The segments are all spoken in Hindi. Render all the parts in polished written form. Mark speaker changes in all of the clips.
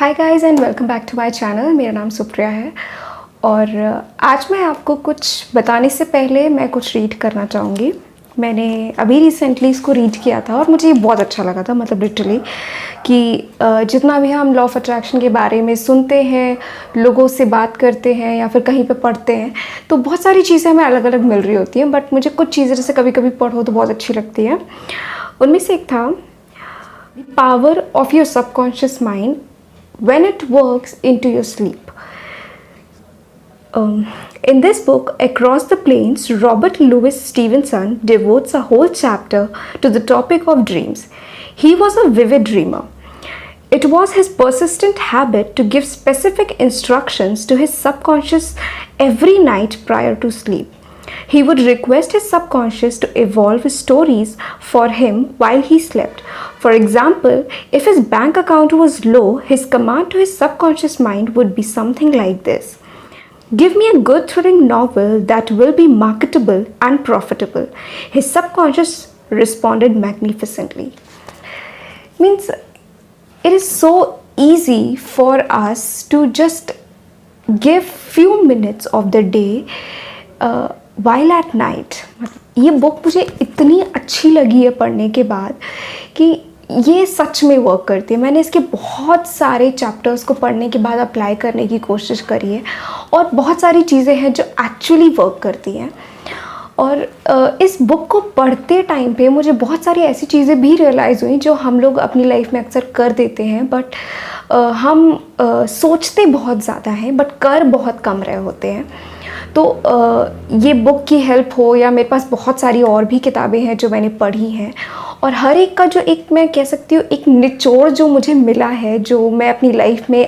Speaker 1: Hi guys and welcome back to my channel. मेरा नाम सुप्रिया है और आज मैं आपको कुछ बताने से पहले मैं कुछ रीड करना चाहूँगी। मैंने अभी रिसेंटली इसको रीड किया था और मुझे ये बहुत अच्छा लगा था, मतलब लिटरली कि जितना भी हम लॉ ऑफ अट्रैक्शन के बारे में सुनते हैं, लोगों से बात करते हैं या फिर कहीं पे पढ़ते हैं तो बहुत सारी चीज़ें हमें अलग अलग मिल रही होती हैं, बट मुझे कुछ चीज़ें जैसे कभी कभी पढ़ो तो बहुत अच्छी लगती है। उनमें से एक था power of your subconscious mind when it works into your sleep. In this book, Across the Plains, Robert Louis Stevenson devotes a whole chapter to the topic of dreams. He was a vivid dreamer. It was his persistent habit to give specific instructions to his subconscious every night prior to sleep. He would request his subconscious to evolve stories for him while he slept. For example, if his bank account was low, his command to his subconscious mind would be something like this: give me a good thrilling novel that will be marketable and profitable. His subconscious responded magnificently. Means it is so easy for us to just give few minutes of the day while at night. ये बुक मुझे इतनी अच्छी लगी है पढ़ने के बाद कि ये सच में वर्क करती है। मैंने इसके बहुत सारे चैप्टर्स को पढ़ने के बाद अप्लाई करने की कोशिश करी है और बहुत सारी चीज़ें हैं जो एक्चुअली वर्क करती हैं। और इस बुक को पढ़ते टाइम पे मुझे बहुत सारी ऐसी चीज़ें भी रियलाइज़ हुई जो हम लोग अपनी लाइफ में अक्सर कर देते हैं, बट हम सोचते बहुत ज़्यादा हैं बट कर बहुत कम रहे होते हैं। तो ये बुक की हेल्प हो या मेरे पास बहुत सारी और भी किताबें हैं जो मैंने पढ़ी हैं, और हर एक का जो एक मैं कह सकती हूँ एक निचोड़ जो मुझे मिला है, जो मैं अपनी लाइफ में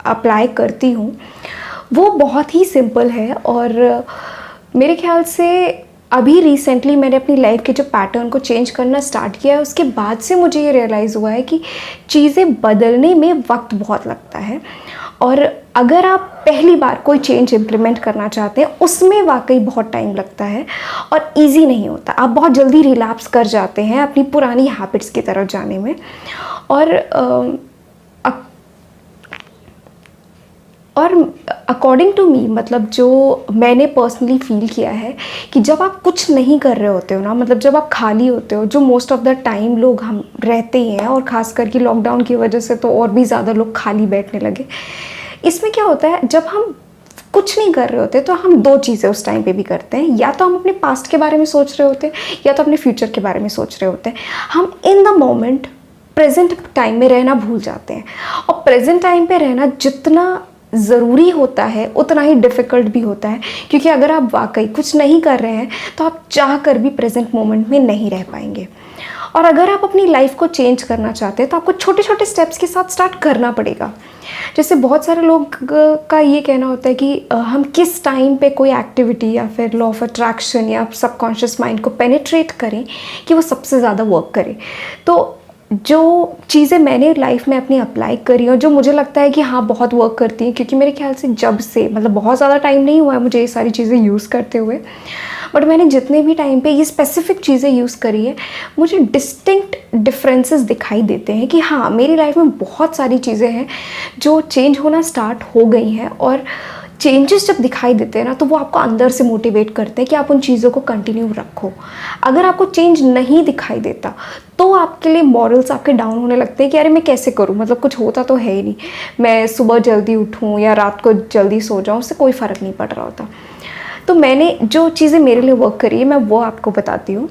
Speaker 1: अप्लाई करती हूँ, वो बहुत ही सिंपल है। और मेरे ख्याल से अभी रिसेंटली मैंने अपनी लाइफ के जो पैटर्न को चेंज करना स्टार्ट किया है, उसके बाद से मुझे ये रियलाइज़ हुआ है कि चीज़ें बदलने में वक्त बहुत लगता है। और अगर आप पहली बार कोई चेंज इम्प्लीमेंट करना चाहते हैं, उसमें वाकई बहुत टाइम लगता है और इजी नहीं होता। आप बहुत जल्दी रिलैप्स कर जाते हैं अपनी पुरानी हैबिट्स की तरफ जाने में। और अकॉर्डिंग टू मी, मतलब जो मैंने पर्सनली फील किया है कि जब आप कुछ नहीं कर रहे होते हो ना, मतलब जब आप खाली होते हो, जो मोस्ट ऑफ द टाइम लोग हम रहते ही हैं, और ख़ास करके लॉकडाउन की वजह से तो और भी ज़्यादा लोग खाली बैठने लगे। इसमें क्या होता है, जब हम कुछ नहीं कर रहे होते तो हम दो चीज़ें उस टाइम पे भी करते हैं। या तो हम अपने पास्ट के बारे में सोच रहे होते हैं या तो अपने फ्यूचर के बारे में सोच रहे होते हैं। हम in the moment present time में रहना भूल जाते हैं, और प्रेजेंट टाइम पे रहना जितना ज़रूरी होता है उतना ही डिफ़िकल्ट भी होता है, क्योंकि अगर आप वाकई कुछ नहीं कर रहे हैं तो आप चाह कर भी प्रेजेंट मोमेंट में नहीं रह पाएंगे। और अगर आप अपनी लाइफ को चेंज करना चाहते हैं तो आपको छोटे छोटे स्टेप्स के साथ स्टार्ट करना पड़ेगा। जैसे बहुत सारे लोग का ये कहना होता है कि हम किस टाइम पे कोई एक्टिविटी या फिर लॉ ऑफ अट्रैक्शन या सबकॉन्शियस माइंड को पेनिट्रेट करें कि वो सबसे ज़्यादा वर्क करे। तो जो चीज़ें मैंने लाइफ में अपनी अप्लाई करी और जो मुझे लगता है कि हाँ बहुत वर्क करती हैं, क्योंकि मेरे ख्याल से जब से, मतलब बहुत ज़्यादा टाइम नहीं हुआ है मुझे ये सारी चीज़ें यूज़ करते हुए, बट मैंने जितने भी टाइम पे ये स्पेसिफिक चीज़ें यूज़ करी है, मुझे डिस्टिंक्ट डिफरेंसेस दिखाई देते हैं कि हाँ मेरी लाइफ में बहुत सारी चीज़ें हैं जो चेंज होना स्टार्ट हो गई हैं। और चेंजेस जब दिखाई देते हैं ना, तो वो आपको अंदर से मोटिवेट करते हैं कि आप उन चीज़ों को कंटिन्यू रखो। अगर आपको चेंज नहीं दिखाई देता तो आपके लिए मॉरल्स आपके डाउन होने लगते हैं कि अरे मैं कैसे करूं, मतलब कुछ होता तो है ही नहीं, मैं सुबह जल्दी उठूं या रात को जल्दी सो जाऊं, उससे कोई फ़र्क नहीं पड़ रहा होता। तो मैंने जो चीज़ें मेरे लिए वर्क करी है मैं वो आपको बताती हूँ।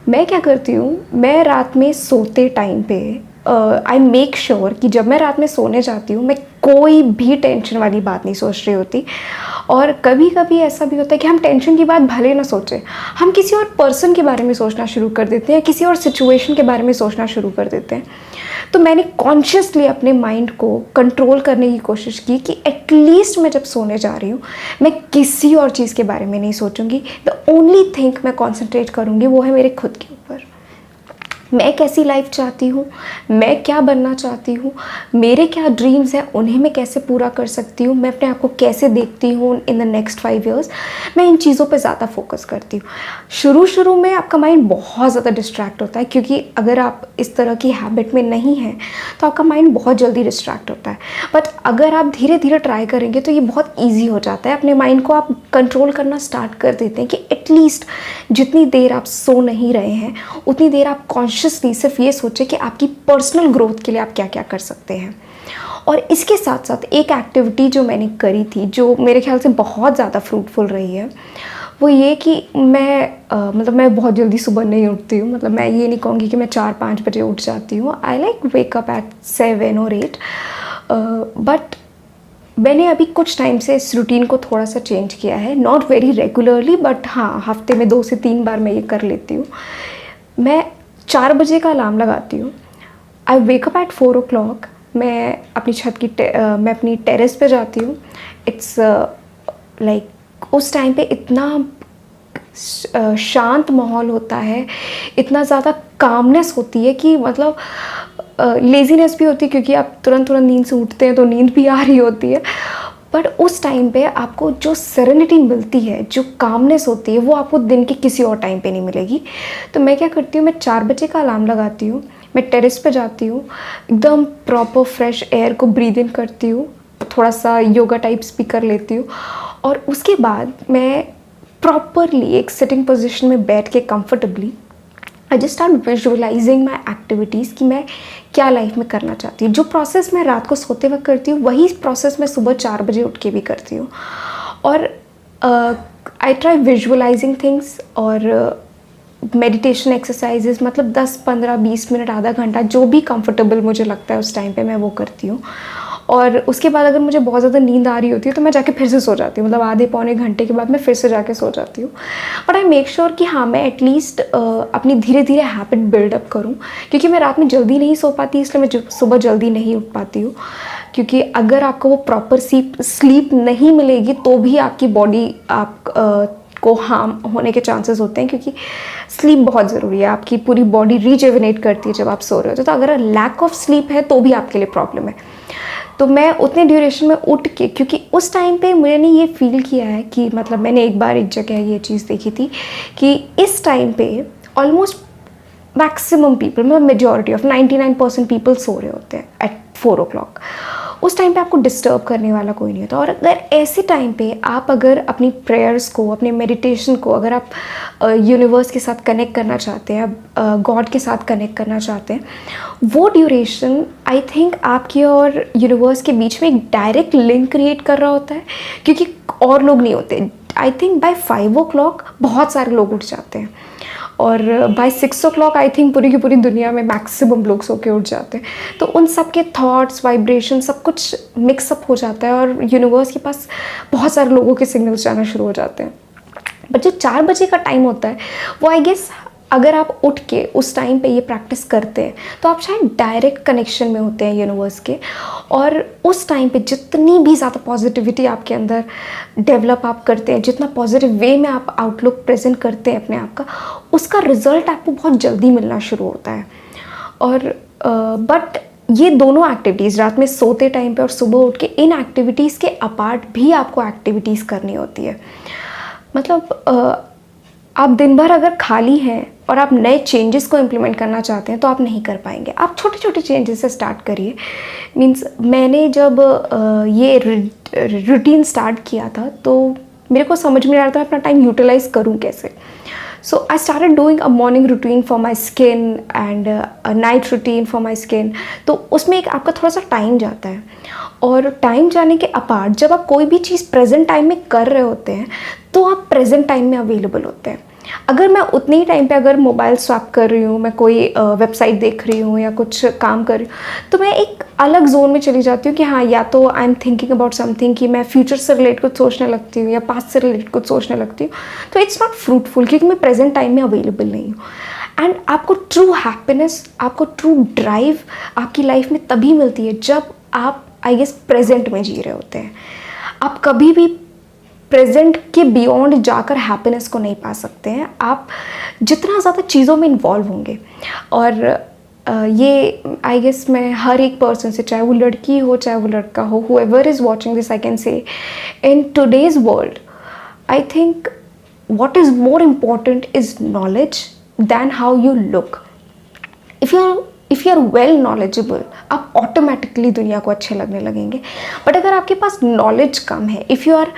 Speaker 1: मैं क्या करती हूँ, मैं रात में सोते टाइम पे आई मेक श्योर कि जब मैं रात में सोने जाती हूँ मैं कोई भी टेंशन वाली बात नहीं सोच रही होती। और कभी कभी ऐसा भी होता है कि हम टेंशन की बात भले ना सोचें, हम किसी और पर्सन के बारे में सोचना शुरू कर देते हैं, किसी और सिचुएशन के बारे में सोचना शुरू कर देते हैं। तो मैंने कॉन्शियसली अपने माइंड को कंट्रोल करने की कोशिश की कि एटलीस्ट मैं जब सोने जा रही हूँ मैं किसी और चीज़ के बारे में नहीं सोचूंगी। द ओनली थिंग मैं कॉन्सेंट्रेट करूँगी वो है मेरे खुद के ऊपर। मैं कैसी लाइफ चाहती हूँ, मैं क्या बनना चाहती हूँ, मेरे क्या ड्रीम्स हैं, उन्हें मैं कैसे पूरा कर सकती हूँ, मैं अपने आप को कैसे देखती हूँ इन द नेक्स्ट 5 years। मैं इन चीज़ों पे ज़्यादा फोकस करती हूँ। शुरू में आपका माइंड बहुत ज़्यादा डिस्ट्रैक्ट होता है, क्योंकि अगर आप इस तरह की हैबिट में नहीं हैं तो आपका माइंड बहुत जल्दी डिस्ट्रैक्ट होता है। बट अगर आप धीरे धीरे ट्राई करेंगे तो ये बहुत ईजी हो जाता है। अपने माइंड को आप कंट्रोल करना स्टार्ट कर देते हैं कि एटलीस्ट जितनी देर आप सो नहीं रहे हैं उतनी देर आप कॉन्शियसली सिर्फ ये सोचें कि आपकी पर्सनल ग्रोथ के लिए आप क्या क्या कर सकते हैं। और इसके साथ साथ एक एक्टिविटी जो मैंने करी थी जो मेरे ख्याल से बहुत ज़्यादा फ्रूटफुल रही है, वो ये कि मैं बहुत जल्दी सुबह नहीं उठती हूँ। मतलब मैं ये नहीं कहूँगी कि मैं 4-5 बजे उठ जाती हूँ। I like wake up at 7 और 8, बट मैंने अभी कुछ टाइम से इस रूटीन को थोड़ा सा चेंज किया है। नॉट वेरी रेगुलरली, बट हाँ, हफ्ते में 2 से 3 बार मैं ये कर लेती हूँ। मैं 4 बजे का अलार्म लगाती हूँ। आई वेक अप एट 4 o'clock। मैं अपनी टेरेस पे जाती हूँ। इट्स लाइक उस टाइम पे इतना शांत माहौल होता है, इतना ज़्यादा कामनेस होती है कि मतलब लेज़ीनेस भी होती है क्योंकि आप तुरंत नींद से उठते हैं तो नींद भी आ रही होती है। बट उस टाइम पे आपको जो सेरेनिटी मिलती है, जो कामनेस होती है, वो आपको दिन के किसी और टाइम पे नहीं मिलेगी। तो मैं क्या करती हूँ, मैं 4 बजे का अलार्म लगाती हूँ, मैं टेरेस पे जाती हूँ, एकदम प्रॉपर फ्रेश एयर को ब्रीद इन करती हूँ, थोड़ा सा योगा टाइप्स भी कर लेती हूँ, और उसके बाद मैं प्रॉपरली एक सिटिंग पोजीशन में बैठ के comfortably I just start visualising my activities कि मैं क्या लाइफ में करना चाहती हूँ। जो प्रोसेस मैं रात को सोते वक्त करती हूँ वही प्रोसेस मैं सुबह 4 बजे उठ के भी करती हूँ। और आई ट्राई विजुअलाइजिंग थिंग्स और मेडिटेशन एक्सरसाइजेस, मतलब 10, 15, 20 मिनट, आधा घंटा, जो भी कंफर्टेबल मुझे लगता है उस टाइम पे मैं वो करती हूँ। और उसके बाद अगर मुझे बहुत ज़्यादा नींद आ रही होती है तो मैं जाके फिर से सो जाती हूँ। मतलब आधे पौने घंटे के बाद मैं फिर से जाके सो जाती हूँ। बट आई मेक श्योर कि हाँ, मैं एटलीस्ट अपनी धीरे धीरे हैबिट बिल्डअप करूँ, क्योंकि मैं रात में जल्दी नहीं सो पाती, इसलिए मैं सुबह जल्दी नहीं उठ पाती हूँ। क्योंकि अगर आपको वो प्रॉपर स्लीप नहीं मिलेगी तो भी आपकी बॉडी को हार्म होने के चांसेस होते हैं, क्योंकि स्लीप बहुत ज़रूरी है। आपकी पूरी बॉडी रीजेवनेट करती है जब आप सो रहे हो। तो अगर लैक ऑफ स्लीप है तो भी आपके लिए प्रॉब्लम है। तो मैं उतने ड्यूरेशन में उठ के, क्योंकि उस टाइम पे मैंने ये फील किया है कि मतलब मैंने एक बार एक जगह ये चीज़ देखी थी कि इस टाइम पे ऑलमोस्ट मैक्सिमम पीपल, मतलब मेजॉरिटी ऑफ 99% पीपल सो रहे होते हैं एट 4 o'clock। उस टाइम पे आपको डिस्टर्ब करने वाला कोई नहीं होता। और अगर ऐसे टाइम पे आप अगर अपनी प्रेयर्स को, अपने मेडिटेशन को, अगर आप यूनिवर्स के साथ कनेक्ट करना चाहते हैं, गॉड के साथ कनेक्ट करना चाहते हैं, वो ड्यूरेशन आई थिंक आपके और यूनिवर्स के बीच में एक डायरेक्ट लिंक क्रिएट कर रहा होता है, क्योंकि और लोग नहीं होते। आई थिंक बाय 5 o'clock बहुत सारे लोग उठ जाते हैं, और बाय 6 o'clock आई थिंक पूरी की पूरी दुनिया में मैक्सिमम लोग सो के उठ जाते हैं। तो उन सब के थॉट्स, वाइब्रेशन, सब कुछ मिक्सअप हो जाता है और यूनिवर्स के पास बहुत सारे लोगों के सिग्नल्स जाना शुरू हो जाते हैं। बट जो 4 बजे का टाइम होता है वो आई गेस अगर आप उठ के उस टाइम पे ये प्रैक्टिस करते हैं तो आप शायद डायरेक्ट कनेक्शन में होते हैं यूनिवर्स के। और उस टाइम पे जितनी भी ज़्यादा पॉजिटिविटी आपके अंदर डेवलप आप करते हैं, जितना पॉजिटिव वे में आप आउटलुक प्रेजेंट करते हैं अपने आप का, उसका रिजल्ट आपको बहुत जल्दी मिलना शुरू होता है। और बट ये दोनों एक्टिविटीज़, रात में सोते टाइम पे और सुबह उठ के, इन एक्टिविटीज़ के अपार्ट भी आपको एक्टिविटीज़ करनी होती है। मतलब आप दिन भर अगर खाली हैं और आप नए चेंजेस को इम्प्लीमेंट करना चाहते हैं तो आप नहीं कर पाएंगे। आप छोटे छोटे चेंजेस से स्टार्ट करिए। मीन्स मैंने जब ये रूटीन स्टार्ट किया था तो मेरे को समझ में आ रहा था अपना टाइम यूटिलाइज़ करूँ कैसे। So I started doing a morning routine for my skin and a night routine for my skin. तो उसमें एक आपका थोड़ा सा टाइम जाता है, और टाइम जाने के अपार्ट जब आप कोई भी चीज़ प्रेजेंट टाइम में कर रहे होते हैं तो आप प्रेजेंट टाइम में अवेलेबल होते हैं। अगर मैं उतने ही टाइम पे अगर मोबाइल स्वैप कर रही हूँ, मैं कोई वेबसाइट देख रही हूँ या कुछ काम कर रही हूँ, तो मैं एक अलग जोन में चली जाती हूँ कि हाँ, या तो I am thinking about something, कि मैं फ्यूचर से रिलेटेड कुछ सोचने लगती हूँ या पास्ट से रिलेटेड कुछ सोचने लगती हूँ। तो इट्स नॉट फ्रूटफुल, क्योंकि मैं प्रेजेंट टाइम में अवेलेबल नहीं हूँ। एंड आपको ट्रू हैप्पीनेस, आपको ट्रू ड्राइव आपकी लाइफ में तभी मिलती है जब आप आई गेस प्रेजेंट में जी रहे होते हैं। आप कभी भी प्रेजेंट के बियॉन्ड जाकर हैप्पीनेस को नहीं पा सकते हैं, आप जितना ज़्यादा चीज़ों में इन्वॉल्व होंगे। और ये आई गेस मैं हर एक पर्सन से, चाहे वो लड़की हो चाहे वो लड़का हो, whoever is watching this, I can say in today's world I think what is more important is knowledge than how you look. If you're if you are well knowledgeable, आप ऑटोमेटिकली दुनिया को अच्छे लगने लगेंगे। बट अगर आपके पास नॉलेज कम है, if you are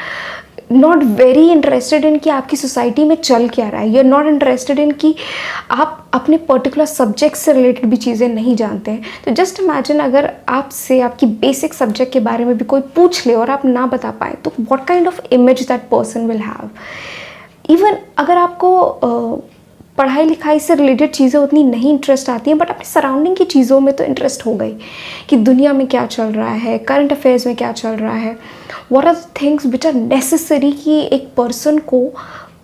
Speaker 1: not very interested in कि आपकी सोसाइटी में चल क्या रहा है, you are not interested in कि आप अपने पर्टिकुलर सब्जेक्ट से रिलेटेड भी चीज़ें नहीं जानते हैं, तो जस्ट इमेजिन अगर आपसे आपकी बेसिक सब्जेक्ट के बारे में भी कोई पूछ ले और आप ना बता पाए, तो what kind of image that person will have. Even अगर आपको पढ़ाई लिखाई से रिलेटेड चीज़ें उतनी नहीं इंटरेस्ट आती हैं, बट अपने सराउंडिंग की चीज़ों में तो इंटरेस्ट हो गई कि दुनिया में क्या चल रहा है, करंट अफेयर्स में क्या चल रहा है, what are the things which are necessary कि एक पर्सन को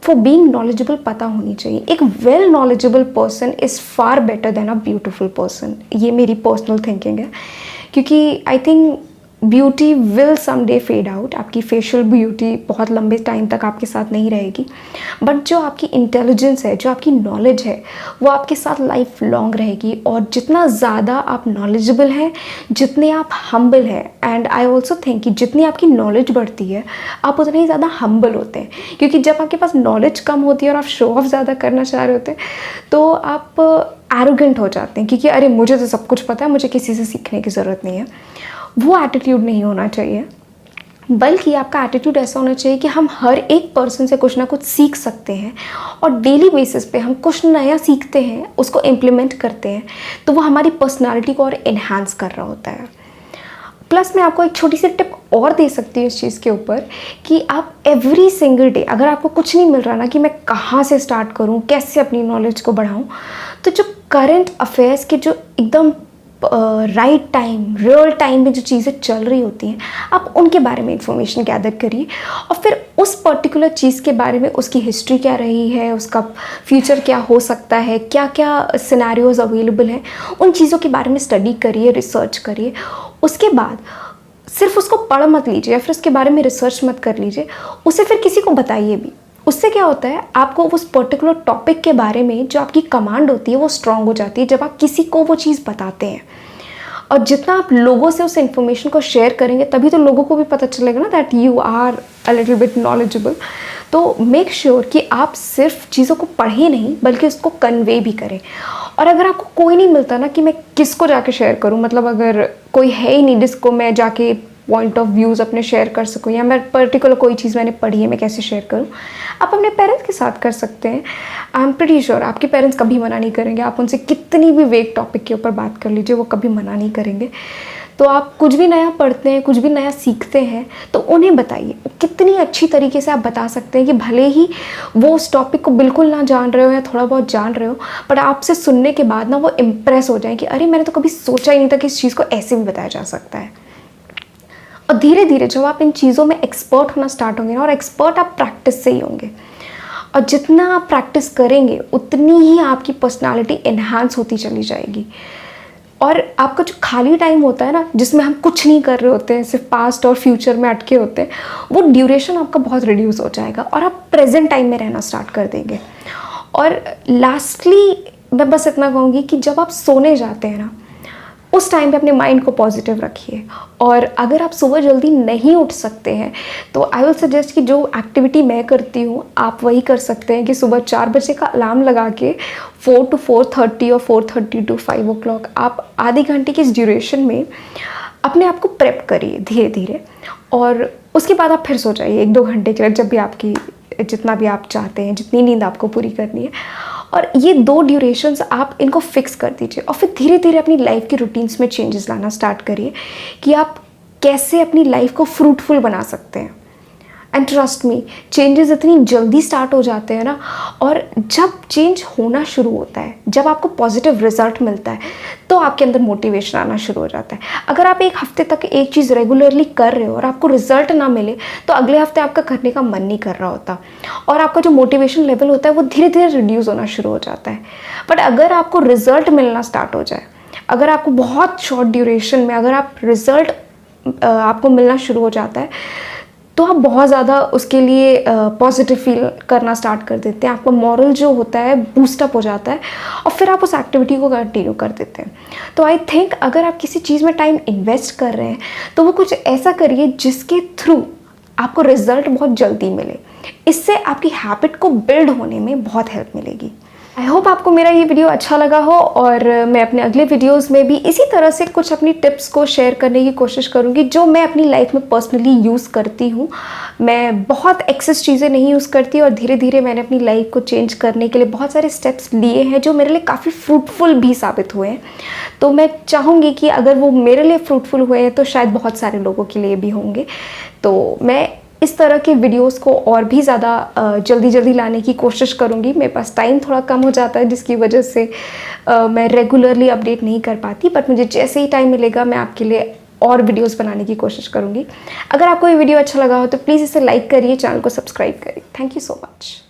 Speaker 1: फॉर बीइंग नॉलेजेबल पता होनी चाहिए। एक well knowledgeable person is far better than a beautiful person. ये मेरी पर्सनल थिंकिंग है, क्योंकि I think beauty will someday fade out. आपकी फेशियल ब्यूटी बहुत लंबे टाइम तक आपके साथ नहीं रहेगी, बट जो आपकी इंटेलिजेंस है, जो आपकी नॉलेज है, वो आपके साथ लाइफ लॉन्ग रहेगी। और जितना ज़्यादा आप नॉलेजेबल हैं, जितने आप हम्बल हैं, एंड आई ऑल्सो थिंक कि जितनी आपकी नॉलेज बढ़ती है, आप उतने ही ज़्यादा हम्बल होते हैं। क्योंकि जब आपके पास नॉलेज कम होती है और आप शो ऑफ ज़्यादा करना चाह रहे होते हैं, तो आप एरोगेंट हो जाते हैं, क्योंकि अरे मुझे तो सब कुछ पता है, मुझे किसी से सीखने की ज़रूरत नहीं है। वो एटीट्यूड नहीं होना चाहिए, बल्कि आपका एटीट्यूड ऐसा होना चाहिए कि हम हर एक पर्सन से कुछ ना कुछ सीख सकते हैं, और डेली बेसिस पे हम कुछ नया सीखते हैं, उसको इम्प्लीमेंट करते हैं, तो वो हमारी पर्सनालिटी को और इन्हांस कर रहा होता है। प्लस मैं आपको एक छोटी सी टिप और दे सकती हूँ इस चीज़ के ऊपर कि आप एवरी सिंगल डे, अगर आपको कुछ नहीं मिल रहा ना कि मैं कहाँ से स्टार्ट करूँ, कैसे अपनी नॉलेज को बढ़ाऊँ, तो जो करंट अफेयर्स के जो एकदम राइट टाइम, रियल टाइम में जो चीज़ें चल रही होती हैं, आप उनके बारे में इंफॉर्मेशन गैदर करिए, और फिर उस पर्टिकुलर चीज़ के बारे में, उसकी हिस्ट्री क्या रही है, उसका फ्यूचर क्या हो सकता है, क्या क्या सिनेरियोज अवेलेबल हैं, उन चीज़ों के बारे में स्टडी करिए, रिसर्च करिए। उसके बाद सिर्फ उसको पढ़ मत लीजिए या फिर उसके बारे में रिसर्च मत कर लीजिए, उसे फिर किसी को बताइए भी। उससे क्या होता है, आपको उस पर्टिकुलर टॉपिक के बारे में जो आपकी कमांड होती है वो स्ट्रांग हो जाती है जब आप किसी को वो चीज़ बताते हैं। और जितना आप लोगों से उस इन्फॉर्मेशन को शेयर करेंगे, तभी तो लोगों को भी पता चलेगा ना that you are a little bit knowledgeable. तो मेक श्योर कि आप सिर्फ चीज़ों को पढ़े नहीं, बल्कि उसको कन्वे भी करें। और अगर आपको कोई नहीं मिलता ना कि मैं किसको जाके शेयर करूं, मतलब अगर कोई है ही नहीं जिसको मैं जाके पॉइंट ऑफ व्यूज़ अपने शेयर कर सकूं, या मैं पर्टिकुलर कोई चीज़ मैंने पढ़ी है, मैं कैसे शेयर करूं, आप अपने पेरेंट्स के साथ कर सकते हैं। आई एम प्रीटी श्योर आपके पेरेंट्स कभी मना नहीं करेंगे। आप उनसे कितनी भी वेग टॉपिक के ऊपर बात कर लीजिए, वो कभी मना नहीं करेंगे। तो आप कुछ भी नया पढ़ते हैं, कुछ भी नया सीखते हैं, तो उन्हें बताइए। कितनी अच्छी तरीके से आप बता सकते हैं कि भले ही वो उस टॉपिक को बिल्कुल ना जान रहे हो या थोड़ा बहुत जान रहे हो, पर आपसे सुनने के बाद ना वो इम्प्रेस हो जाए कि अरे मैंने तो कभी सोचा ही नहीं था कि इस चीज़ को ऐसे भी बताया जा सकता है। और धीरे धीरे जब आप इन चीज़ों में एक्सपर्ट होना स्टार्ट होंगे ना, और एक्सपर्ट आप प्रैक्टिस से ही होंगे, और जितना आप प्रैक्टिस करेंगे उतनी ही आपकी पर्सनालिटी इन्हांस होती चली जाएगी। और आपका जो खाली टाइम होता है ना, जिसमें हम कुछ नहीं कर रहे होते हैं, सिर्फ पास्ट और फ्यूचर में अटके होते हैं, वो ड्यूरेशन आपका बहुत रिड्यूस हो जाएगा और आप प्रेजेंट टाइम में रहना स्टार्ट कर देंगे। और लास्टली मैं बस इतना कहूँगी कि जब आप सोने जाते हैं ना, उस टाइम पे अपने माइंड को पॉजिटिव रखिए। और अगर आप सुबह जल्दी नहीं उठ सकते हैं, तो आई विल सजेस्ट कि जो एक्टिविटी मैं करती हूँ आप वही कर सकते हैं कि सुबह 4 बजे का अलार्म लगा के 4 to 4:30 और 4:30 to 5 o'clock आप आधे घंटे की इस ड्यूरेशन में अपने आप को प्रेप करिए धीरे धीरे, और उसके बाद आप फिर सो जाइए 1-2 घंटे के लिए, जब भी आपकी जितना भी आप चाहते हैं, जितनी नींद आपको पूरी करनी है। और ये 2 ड्यूरेशंस आप इनको फिक्स कर दीजिए, और फिर धीरे धीरे अपनी लाइफ की रूटीन्स में चेंजेस लाना स्टार्ट करिए कि आप कैसे अपनी लाइफ को फ्रूटफुल बना सकते हैं। एंड ट्रस्ट मी, चेंजेस इतनी जल्दी स्टार्ट हो जाते हैं ना, और जब चेंज होना शुरू होता है, जब आपको पॉजिटिव रिजल्ट मिलता है, तो आपके अंदर मोटिवेशन आना शुरू हो जाता है। अगर आप 1 हफ्ते तक एक चीज़ रेगुलरली कर रहे हो और आपको रिजल्ट ना मिले, तो अगले हफ्ते आपका करने का मन नहीं कर रहा होता, और आपका जो मोटिवेशन लेवल होता है वो धीरे धीरे रिड्यूस होना शुरू हो जाता है। बट अगर आपको रिजल्ट मिलना स्टार्ट हो जाए, अगर आपको बहुत शॉर्ट ड्यूरेशन में अगर आप रिजल्ट आपको मिलना शुरू हो जाता है, तो आप बहुत ज़्यादा उसके लिए पॉजिटिव फील करना स्टार्ट कर देते हैं। आपका मॉरल जो होता है बूस्टअप हो जाता है, और फिर आप उस एक्टिविटी को कंटिन्यू कर देते हैं। तो आई थिंक अगर आप किसी चीज़ में टाइम इन्वेस्ट कर रहे हैं, तो वो कुछ ऐसा करिए जिसके थ्रू आपको रिजल्ट बहुत जल्दी मिले। इससे आपकी हैबिट को बिल्ड होने में बहुत हेल्प मिलेगी। आई होप आपको मेरा ये वीडियो अच्छा लगा हो और मैं अपने अगले वीडियोस में भी इसी तरह से कुछ अपनी टिप्स को शेयर करने की कोशिश करूँगी जो मैं अपनी लाइफ में पर्सनली यूज़ करती हूँ। मैं बहुत एक्सेस चीज़ें नहीं यूज़ करती और धीरे धीरे मैंने अपनी लाइफ को चेंज करने के लिए बहुत सारे स्टेप्स लिए हैं जो मेरे लिए काफ़ी फ्रूटफुल भी साबित हुए हैं। तो मैं चाहूँगी कि अगर वो मेरे लिए फ्रूटफुल हुए हैं तो शायद बहुत सारे लोगों के लिए भी होंगे। तो मैं इस तरह के वीडियोस को और भी ज़्यादा जल्दी जल्दी लाने की कोशिश करूँगी। मेरे पास टाइम थोड़ा कम हो जाता है जिसकी वजह से मैं रेगुलरली अपडेट नहीं कर पाती, बट मुझे जैसे ही टाइम मिलेगा मैं आपके लिए और वीडियोस बनाने की कोशिश करूँगी। अगर आपको ये वीडियो अच्छा लगा हो तो प्लीज़ इसे लाइक करिए, चैनल को सब्सक्राइब करिए। Thank you so much.